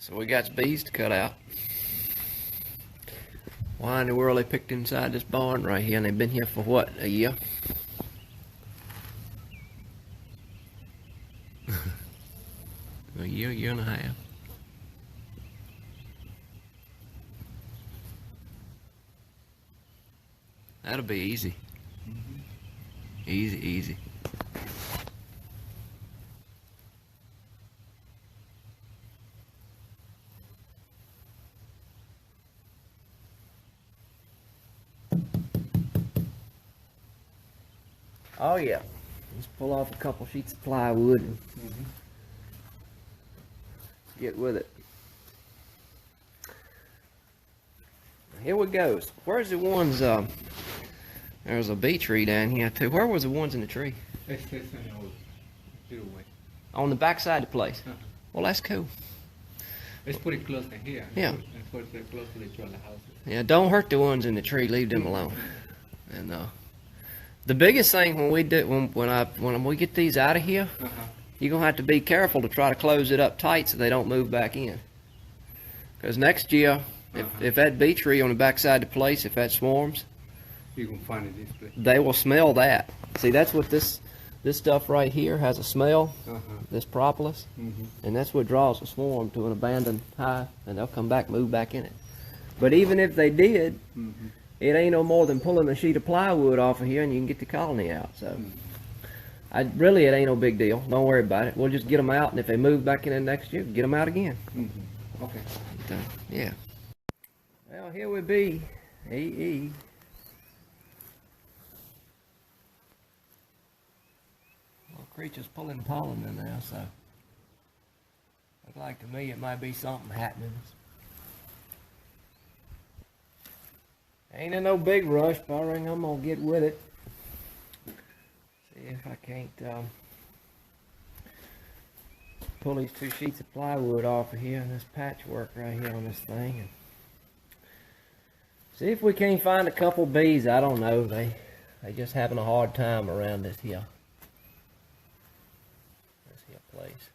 So we got bees to cut out. Why in the world they picked inside this barn right here, and they've been here for what, a year? A year and a half. That'll be easy. Easy. Oh yeah. Let's pull off a couple sheets of plywood and get with it. Here we go. Where's the ones, there's a bee tree down here too. Where was the ones in the tree? On the back side of the place. Well, that's cool. Let's put it close to here. Yeah. Let's put it close to the houses. Yeah, don't hurt the ones in the tree. Leave them alone. And the biggest thing when we do when we get these out of here, you're gonna have to be careful to try to close it up tight so they don't move back in. Because next year, if that bee tree on the back side of the place, if that swarms, you can find it this place. they will smell that. See, that's what this stuff right here has a smell. This propolis, and that's what draws a swarm to an abandoned hive, and they'll come back, move back in it. But even if they did, it ain't no more than pulling a sheet of plywood off of here, and you can get the colony out. So, really, it ain't no big deal. Don't worry about it. We'll just get them out, and if they move back in the next year, get them out again. Okay. Yeah. Well, here we be, EE. Well, creatures pulling pollen in there, so look like to me it might be something happening. Ain't in no big rush, but I reckon I'm gonna get with it. See if I can't pull these 2 sheets of plywood off of here and this patchwork right here on this thing, and see if we can't find a couple bees. I don't know. They just having a hard time around this here place.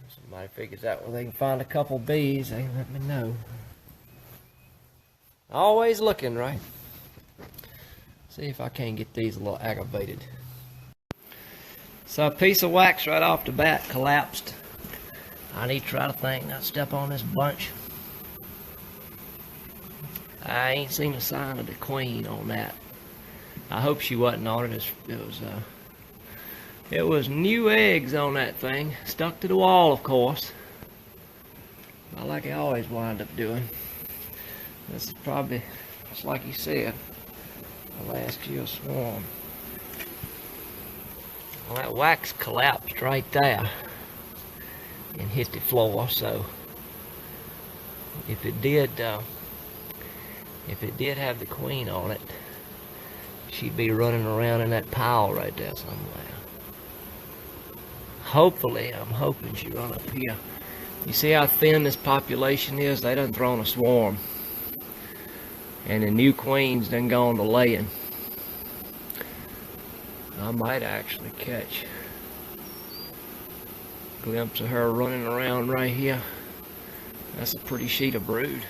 If somebody figures out where they can find a couple bees, they let me know. Always looking, right? See if I can't get these a little aggravated. So a piece of wax right off the bat collapsed. I need to try to think, not step on this bunch. I ain't seen a sign of the queen on that. I hope she wasn't on it. It was new eggs on that thing, stuck to the wall, of course. Like I always wind up doing. This is probably, just like you said, the last year swarm. Well, that wax collapsed right there and hit the floor. So if it did have the queen on it, she'd be running around in that pile right there somewhere. Hopefully, I'm hoping she run up here. You see how thin this population is? They done thrown a swarm. And the new queen's done gone to laying. I might actually catch a glimpse of her running around right here. That's a pretty sheet of brood.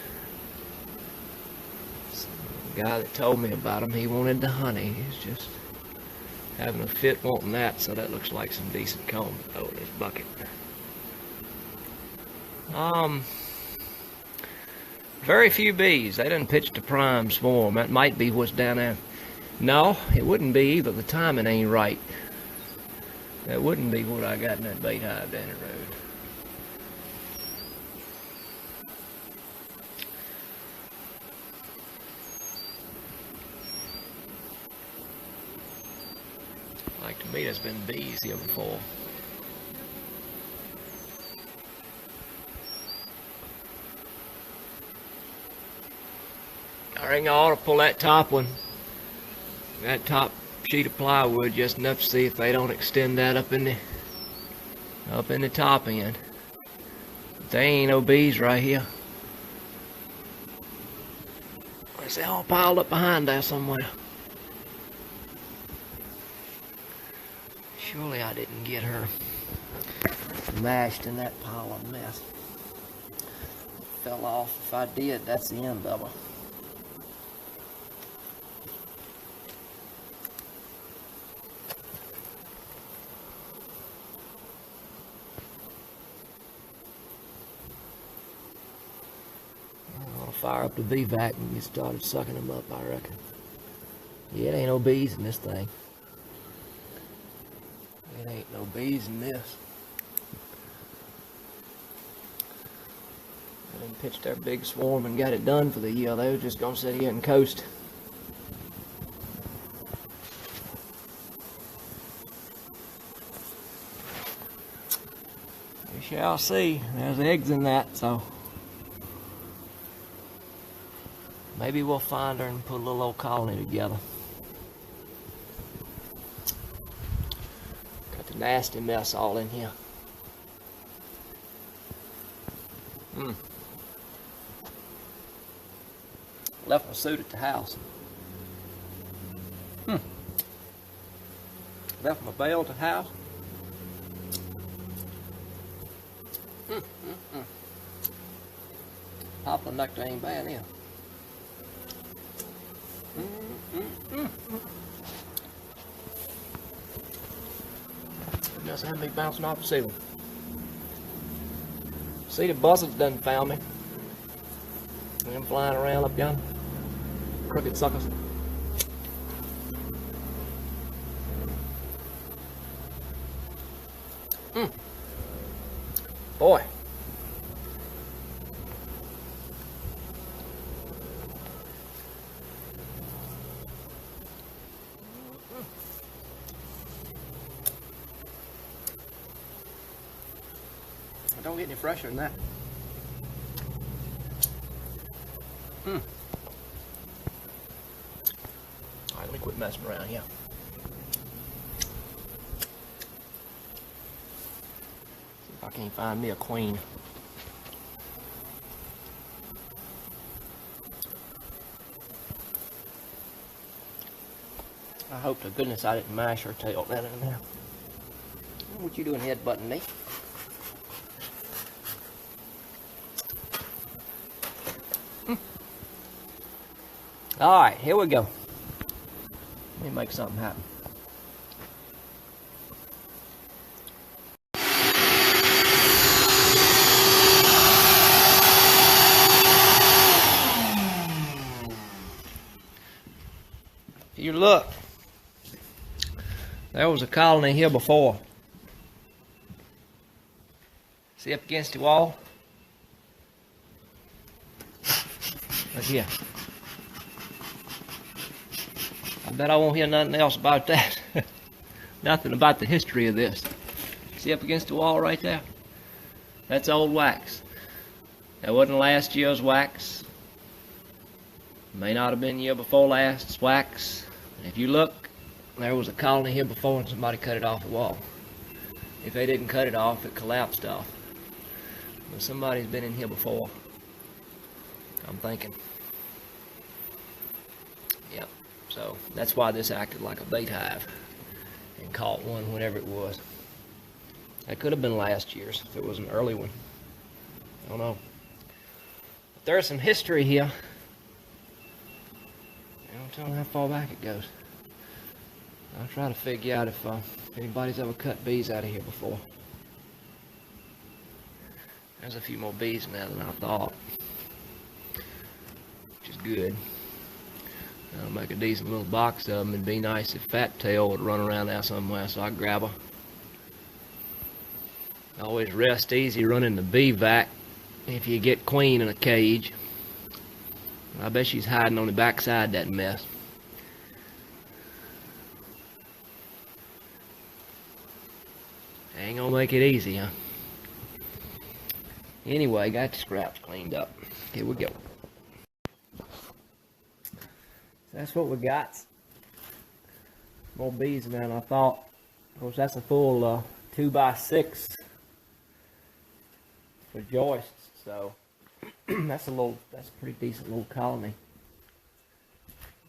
So the guy that told me about him, he wanted the honey. He's just having a fit wanting that, so that looks like some decent comb. Oh, there's bucket. Very few bees. They didn't pitch the prime swarm. That might be what's down there. No, it wouldn't be either. The timing ain't right. That wouldn't be what I got in that bait hive down the road. Like to me, there's been bees here before. I think I ought to pull that top one, that top sheet of plywood, just enough to see if they don't extend that up in the top end. But there ain't no bees right here. They all piled up behind there somewhere. Surely I didn't get her mashed in that pile of mess. Fell off. If I did, that's the end of her. I'll fire up the bee vac and get started sucking them up, I reckon. Yeah, it ain't no bees in this thing. It ain't no bees in this. I done pitched their big swarm and got it done for the year. They were just gonna sit here and coast. We shall see. There's eggs in that, so maybe we'll find her and put a little old colony together. Got the nasty mess all in here. Left my suit at the house. Left my belt at the house. Poplar nectar ain't bad either. Just had me bouncing off the ceiling. See, the buzzards done found me. Them flying around up yonder. Crooked suckers. Boy. It don't get any fresher than that. Alright, let me quit messing around here. See if I can't find me a queen. I hope to goodness I didn't mash her tail down in there. What you doing headbutting me? Alright, here we go. Let me make something happen. If you look, there was a colony here before. See up against the wall? Look here. I bet I won't hear nothing else about that. Nothing about the history of this. See up against the wall right there? That's old wax. That wasn't last year's wax. May not have been year before last's wax. If you look, there was a colony here before and somebody cut it off the wall. If they didn't cut it off, it collapsed off. But somebody's been in here before, I'm thinking. Yep. So that's why this acted like a bait hive and caught one whenever it was. That could have been last year's if it was an early one. I don't know. But there's some history here. I don't tell them how far back it goes. I'll try to figure out if anybody's ever cut bees out of here before. There's a few more bees in there than I thought, which is good. I'll make a decent little box of them. It'd be nice if Fat Tail would run around there somewhere so I'd grab her. Always rest easy running the bee vac if you get Queen in a cage. I bet she's hiding on the backside of that mess. Ain't gonna make it easy, huh? Anyway, got the scraps cleaned up. Here we go. That's what we got. More bees in there than I thought. Of course, that's a full 2x6 for joists, so that's a pretty decent little colony.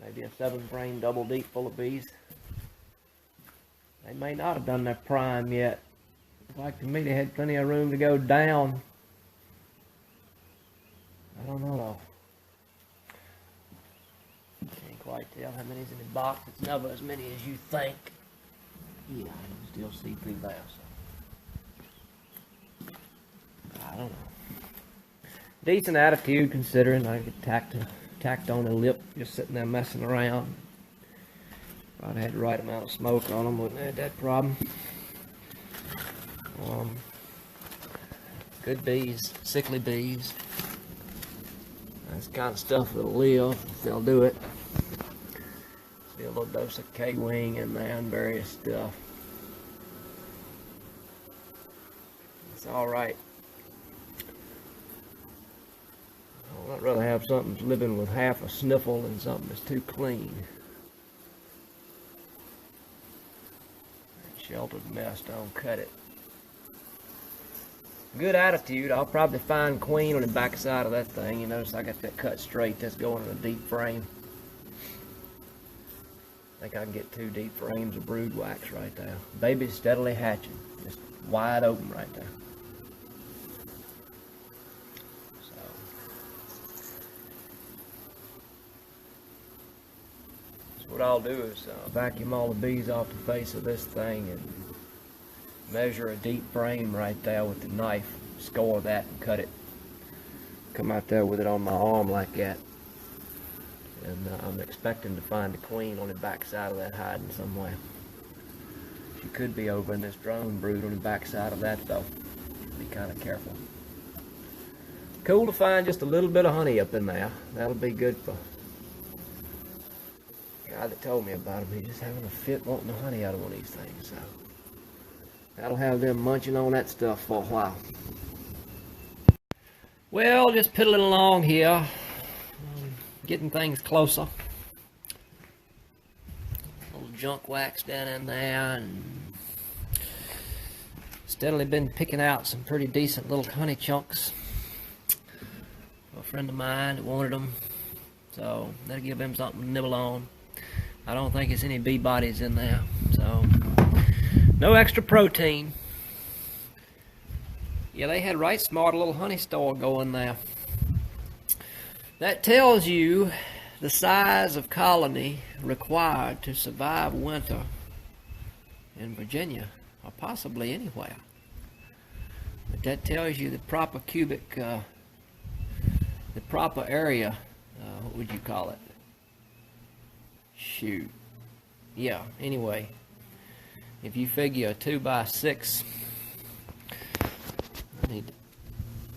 Maybe a 7-frame double deep full of bees. They may not have done their prime yet. Like to me, they had plenty of room to go down. I don't know though. Can't quite tell how many's in the box. It's never as many as you think. Yeah, I can still see through there. So. I don't know. Decent attitude considering I get tacked on a lip just sitting there messing around. If I'd had the right amount of smoke on them, wouldn't have had that problem. Good bees, sickly bees. That's the kind of stuff that'll live if they'll do it. See a little dose of K-wing in there and various stuff. It's alright. I'd rather have something that's living with half a sniffle than something that's too clean. That sheltered mess don't cut it. Good attitude. I'll probably find queen on the back side of that thing. You notice I got that cut straight. That's going in a deep frame. I think I can get 2 deep frames of brood wax right there. Baby's steadily hatching. Just wide open right there. What I'll do is vacuum all the bees off the face of this thing and measure a deep frame right there with the knife, score that and cut it. Come out there with it on my arm like that. And I'm expecting to find the queen on the back side of that hiding somewhere. She could be over in this drone brood on the back side of that though. Be kind of careful. Cool to find just a little bit of honey up in there. That'll be good for guy that told me about him. He's just having a fit wanting the honey out of one of these things, so that'll have them munching on that stuff for a while. Well, just piddling along here, getting things closer. Little junk wax down in there, and steadily been picking out some pretty decent little honey chunks for a friend of mine that wanted them, so that'll give him something to nibble on. I don't think it's any bee bodies in there, so no extra protein. Yeah, they had right smart a little honey store going there. That tells you the size of colony required to survive winter in Virginia, or possibly anywhere. But that tells you the proper cubic, the proper area, what would you call it? Shoot. Yeah, anyway, if you figure a 2x6, I need to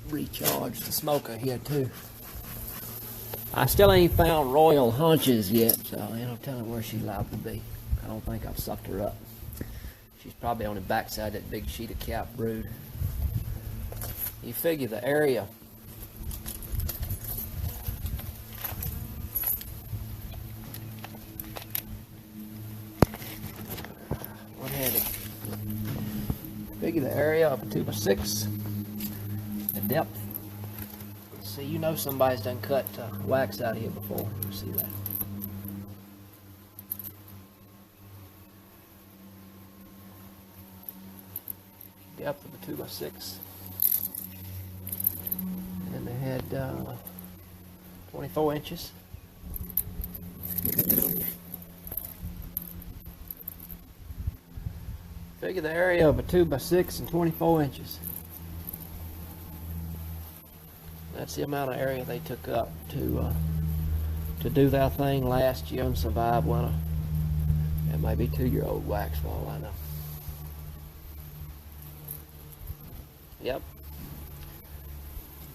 recharge the smoker here too. I still ain't found Royal Hunches yet, so ain't no telling where she's allowed to be. I don't think I've sucked her up. She's probably on the backside of that big sheet of cap brood. You figure the area figure the area of a 2x6, the depth. See, you know somebody's done cut wax out of here before. You see that? Depth of a 2x6. And they had 24 inches. Figure the area of a 2x6 and 24 inches. That's the amount of area they took up to do that thing last year and survive winter. It might be 2-year-old wax for all I know. Yep.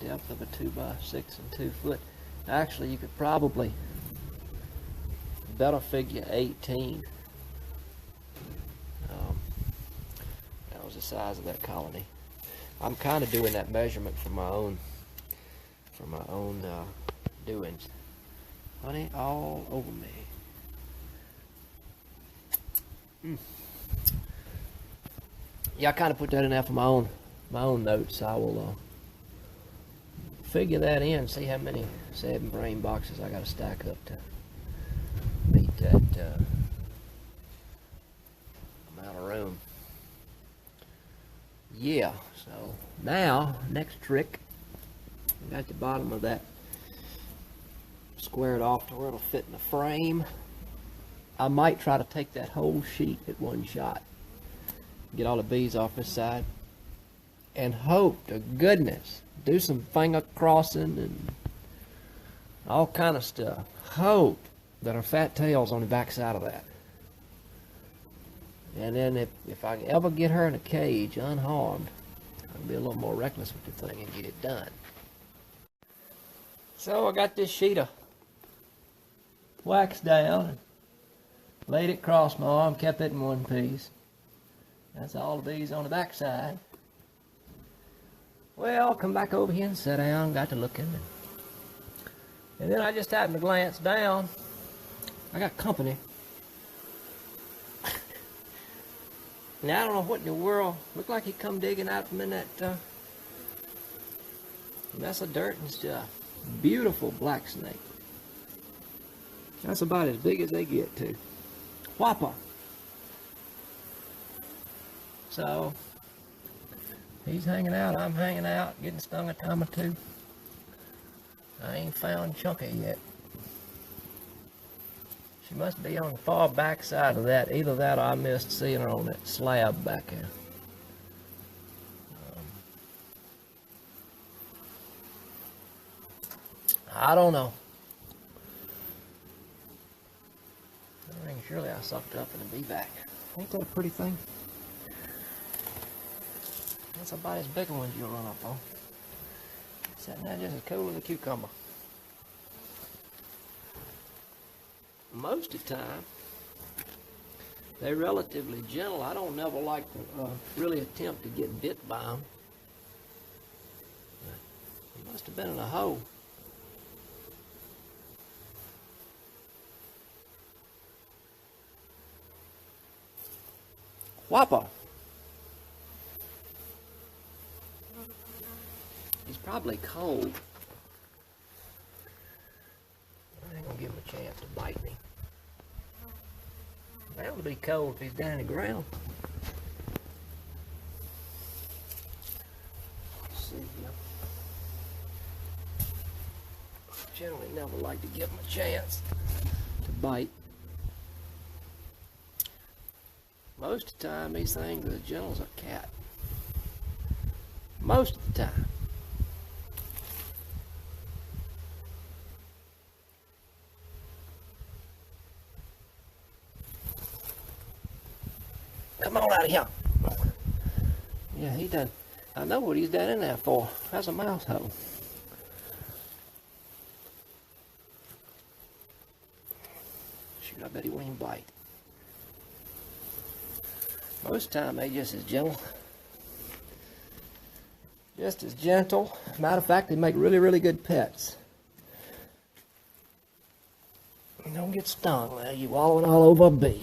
Depth of a 2x6 and 2 foot. Actually, you could probably better figure 18. That was the size of that colony. I'm kind of doing that measurement for my own doings. Honey all over me. Yeah, I kind of put that in there for my own notes. I will figure that in, see how many 7 brain boxes I got to stack up to meet that amount of room. yeah, so now, next trick, got the bottom of that squared off to where it'll fit in the frame. I might try to take that whole sheet at one shot, get all the bees off this side, and hope to goodness, do some finger crossing and all kind of stuff. Hope that her fat tail's on the back side of that. And then if I ever get her in a cage unharmed, I'll be a little more reckless with the thing and get it done. So I got this sheet of wax down, laid it across my arm, kept it in one piece. That's all the bees on the back side. Well, come back over here and sit down, got to looking. And then I just happened to glance down. I got company. Now I don't know what in the world. Looked like he come digging out from in that mess of dirt and stuff. Beautiful black snake. That's about as big as they get to. Whopper. So he's hanging out, I'm hanging out, getting stung a time or two. I ain't found Chunky yet. She must be on the far back side of that. Either that or I missed seeing her on that slab back there. I don't know. I think surely I sucked up and be back. Ain't that a pretty thing? That's about as big a one you'll run up on. Sitting there just as cool as a cucumber. Most of the time, they're relatively gentle. I don't never like to really attempt to get bit by them. It must have been in a hole. Whopper. He's probably cold. I ain't gonna give him a chance to bite me. That would be cold if he's down in the ground. Let's see here. Generally never like to give him a chance to bite. Most of the time, these things are as gentle as a cat. Most of the time. Come on out of here. Yeah, he done. I know what he's down in there for. That's a mouse hole. Shoot, I bet he won't even bite. Most of the time, they just as gentle. Just as gentle. Matter of fact, they make really, really good pets. You don't get stung there. You wallowing all over a bee.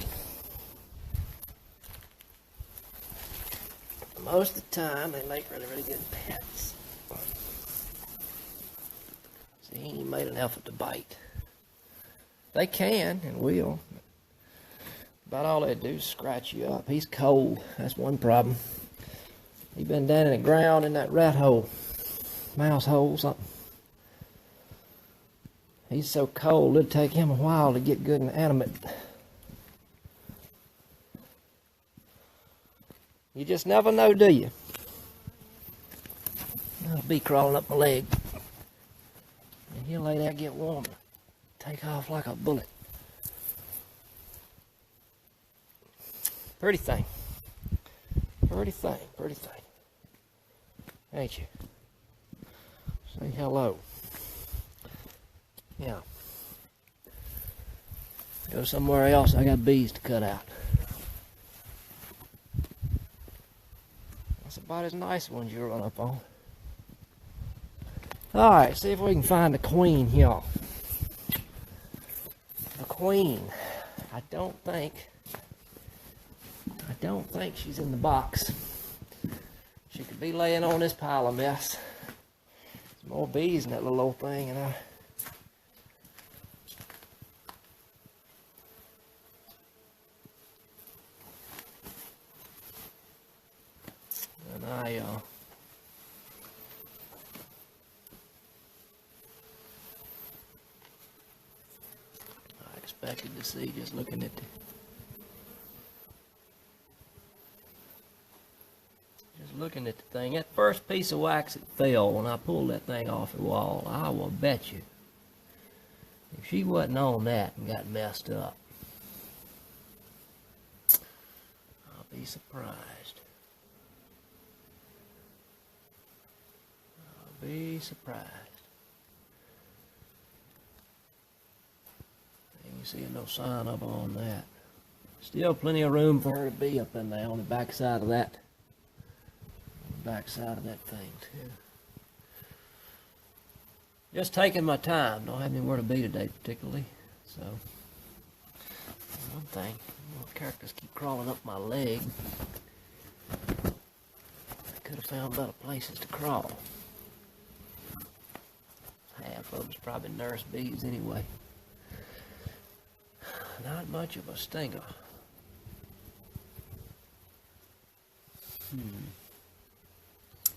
Most of the time, they make really, really good pets. See, he made an effort to bite. They can and will. About all they do is scratch you up. He's cold. That's one problem. He's been down in the ground in that rat hole, mouse hole, something. He's so cold, it'd take him a while to get good and animate. You just never know, do you? I'll be crawling up my leg. And he'll lay there, get warm, take off like a bullet. Pretty thing. Pretty thing, pretty thing. Ain't you? Say hello. Yeah. Go somewhere else, I got bees to cut out. That's about as nice ones you'll run up on. Alright, see if we can find the queen here. The queen. I don't think she's in the box. She could be laying on this pile of mess. There's more bees in that little old thing, and I expected to see just looking at the thing. That first piece of wax that fell when I pulled that thing off the wall, I will bet you, if she wasn't on that and got messed up, I'll be surprised. I'll be surprised. You can see no sign of her on that. Still plenty of room for her to be up in there on the back side of that. Back side of that thing too. Just taking my time. Don't have anywhere to be today particularly. So one thing, little characters keep crawling up my leg. I could have found better places to crawl. Half of them's probably nurse bees anyway. Not much of a stinger.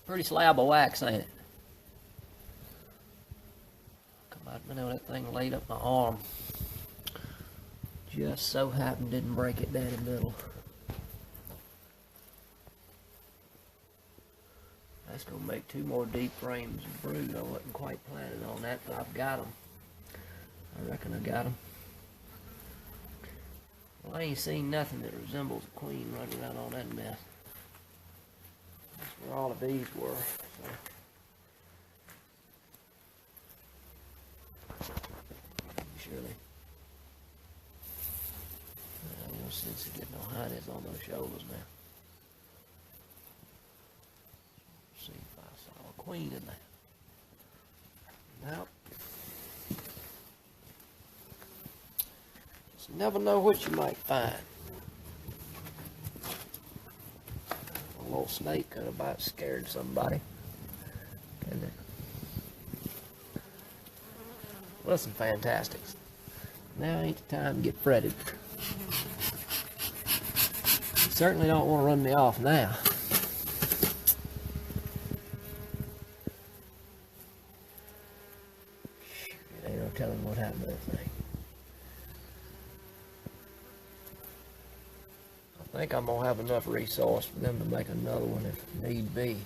Pretty slab of wax, ain't it? Come out, I know that thing laid up my arm. Just so happened didn't break it down the middle. That's gonna make 2 more deep frames of brood. I wasn't quite planning on that, but I've got them. I reckon I got them. Well, I ain't seen nothing that resembles a queen running around on that mess. That's where all the bees were. So. Surely. No sense of getting no hiders on those shoulders now. Let's see if I saw a queen in there. Nope. Just never know what you might find. A little snake could have about scared somebody. Couldn't it? Listen, fantastics. Now ain't the time to get fretted. You certainly don't want to run me off now. Ain't no telling what happened to that thing. I think I'm going to have enough resource for them to make another one if need be.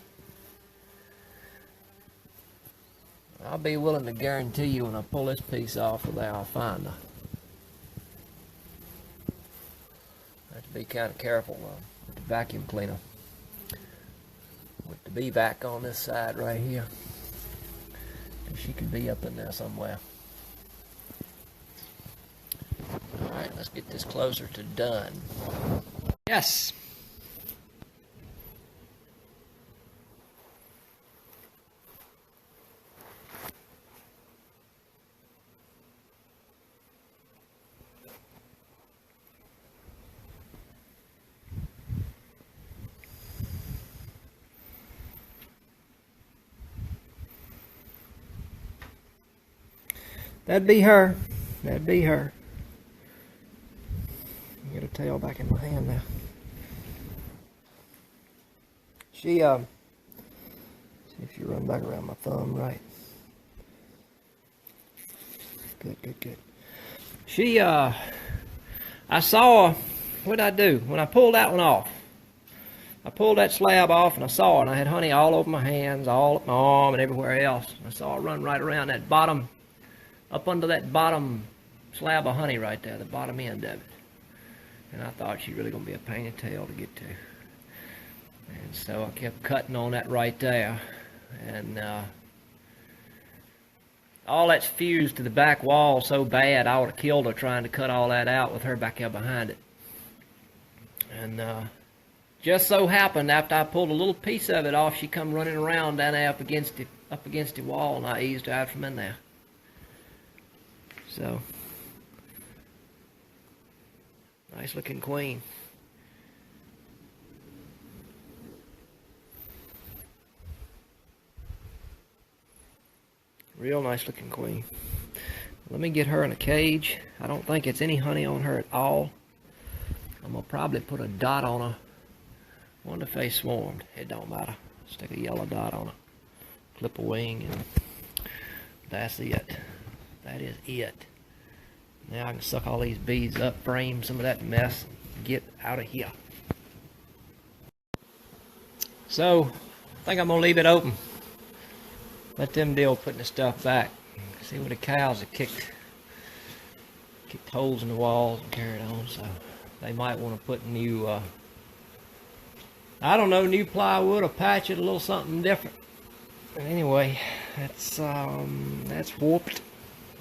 I'll be willing to guarantee you when I pull this piece off of there, I'll find her. I have to be kind of careful with the vacuum cleaner. With the bee vac on this side right here. She could be up in there somewhere. Alright, let's get this closer to done. Yes! That'd be her. That'd be her. Get a tail back in my hand now. She, see if you run back around my thumb right. Good, good, good. She, I saw, what did I do? When I pulled that one off, I pulled that slab off and I saw it, and I had honey all over my hands, all up my arm and everywhere else. I saw her run right around that bottom, up under that bottom slab of honey right there, the bottom end of it. And I thought she really going to be a pain in the tail to get to. And so I kept cutting on that right there. And all that's fused to the back wall so bad, I would have killed her trying to cut all that out with her back there behind it. And just so happened, after I pulled a little piece of it off, she come running around down there up against the wall, and I eased her out from in there. So, nice looking queen. Real nice looking queen. Let me get her in a cage. I don't think it's any honey on her at all. I'm going to probably put a dot on her. Wonder if they swarmed. It don't matter. Stick a yellow dot on it. Clip a wing, and that's it. That is it. Now I can suck all these beads up, frame some of that mess, and get out of here. So, I think I'm going to leave it open. Let them deal with putting the stuff back. See where the cows have kicked holes in the walls and carried on, so they might want to put new, I don't know, new plywood or patch it a little something different. But anyway, that's whooped.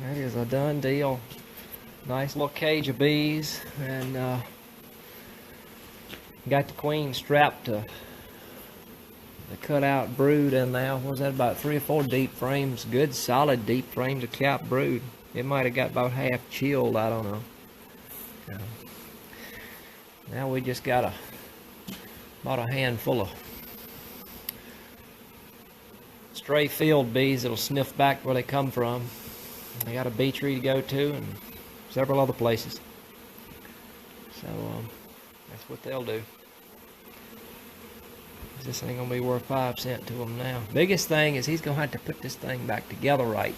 That is a done deal. Nice little cage of bees, and got the queen strapped to the cutout brood in now. What was that, about 3 or 4 deep frames? Good solid deep frames of cap brood. It might have got about half chilled, I don't know. Now we just got about a handful of stray field bees that'll sniff back where they come from. They got a bee tree to go to and several other places. So that's what they'll do. This ain't gonna be worth 5 cents to him now. Biggest thing is he's gonna have to put this thing back together right.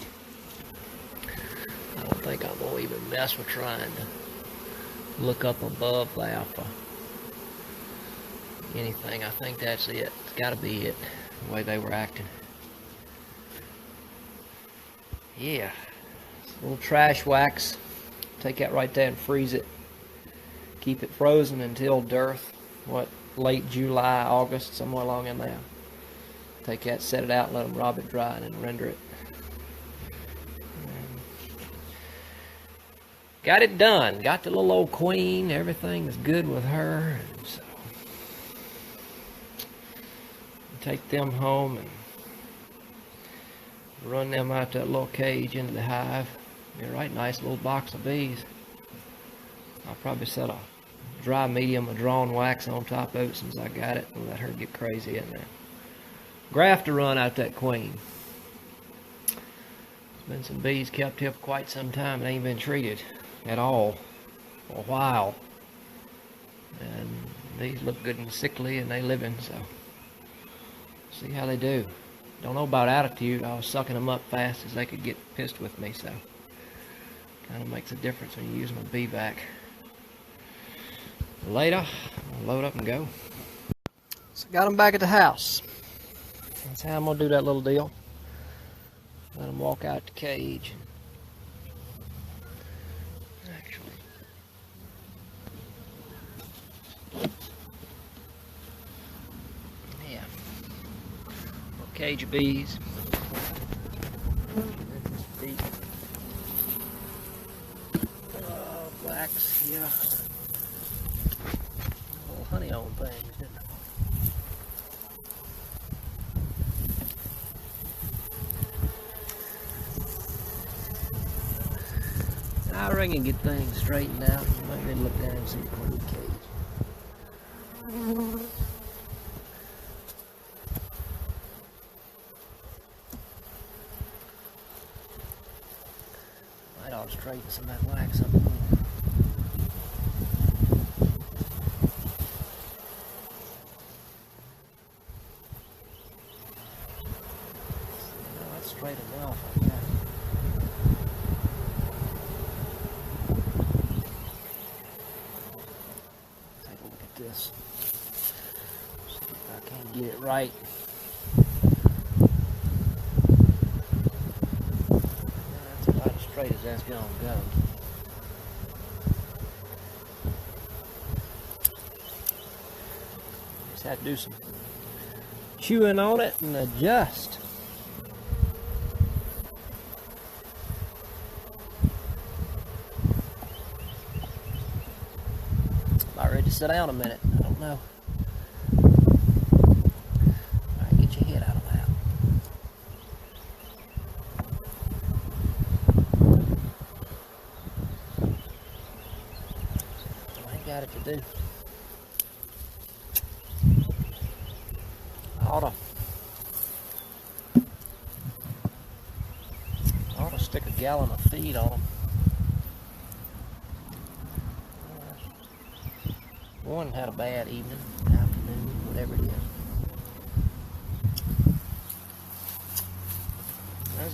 I don't think I'm gonna even mess with trying to look up above there for anything. I think that's it. It's gotta be it, the way they were acting. Yeah. A little trash wax. Take that right there and freeze it. Keep it frozen until dearth. What? Late July, August, somewhere along in there. Take that, set it out, let them rub it dry, and then render it. Got it done. Got the little old queen. Everything is good with her. And so take them home and run them out that little cage into the hive. Be a right nice little box of bees. I'll probably set a dry medium of drawn wax on top of it since I got it, and let her get crazy in there. Graft to run out that queen. There's been some bees kept here for quite some time and ain't been treated at all for a while. And these look good and sickly and they living, so see how they do. Don't know about attitude. I was sucking them up fast as they could get pissed with me, so kind of makes a difference when you use my bee vac. Later, I'll load up and go. So got them back at the house. That's how I'm gonna do that little deal. Let them walk out the cage. Actually, yeah. Little cage of bees. Deep. Wax, yeah. Honey on things, didn't it? I reckon get things straightened out. Might need to look down and see the queen cage. Might ought to straighten some of that wax up more. Straight enough, I guess. Take a look at this. See if I can get it right. That's about as straight as that's gonna go. Just have to do some chewing on it and adjust. Ready to sit down a minute. I don't know. Alright, get your head out of that. I ain't got it to do. I ought to stick a gallon of feed on them. One had a bad evening, afternoon, whatever it is.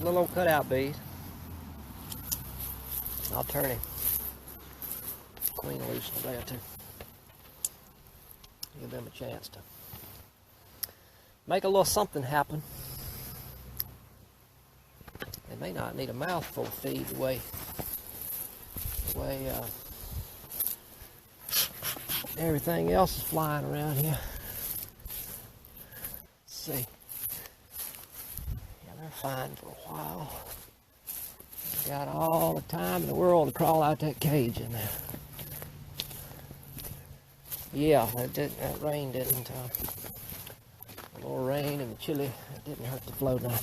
There's a little old cutout bees. I'll turn him. Queen loose in a day or two. Give them a chance to make a little something happen. They may not need a mouthful of feed the way everything else is flying around here. Let's see. Yeah, they're fine for a while. Got all the time in the world to crawl out that cage in there. Yeah, that rain didn't, a little rain and the chili, it didn't hurt the flow now.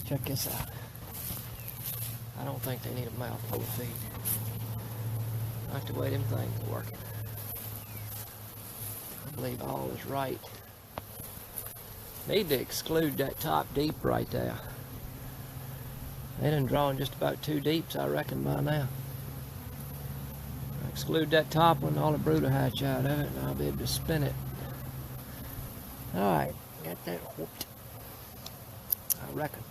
Check this out. I don't think they need a mouthful of feed. Not the way them things are working. I believe all is right. Need to exclude that top deep right there. They done drawn just about 2 deeps, I reckon, by now. Exclude that top one, all the brood will hatch out of it, and I'll be able to spin it. Alright, got that whooped. I reckon.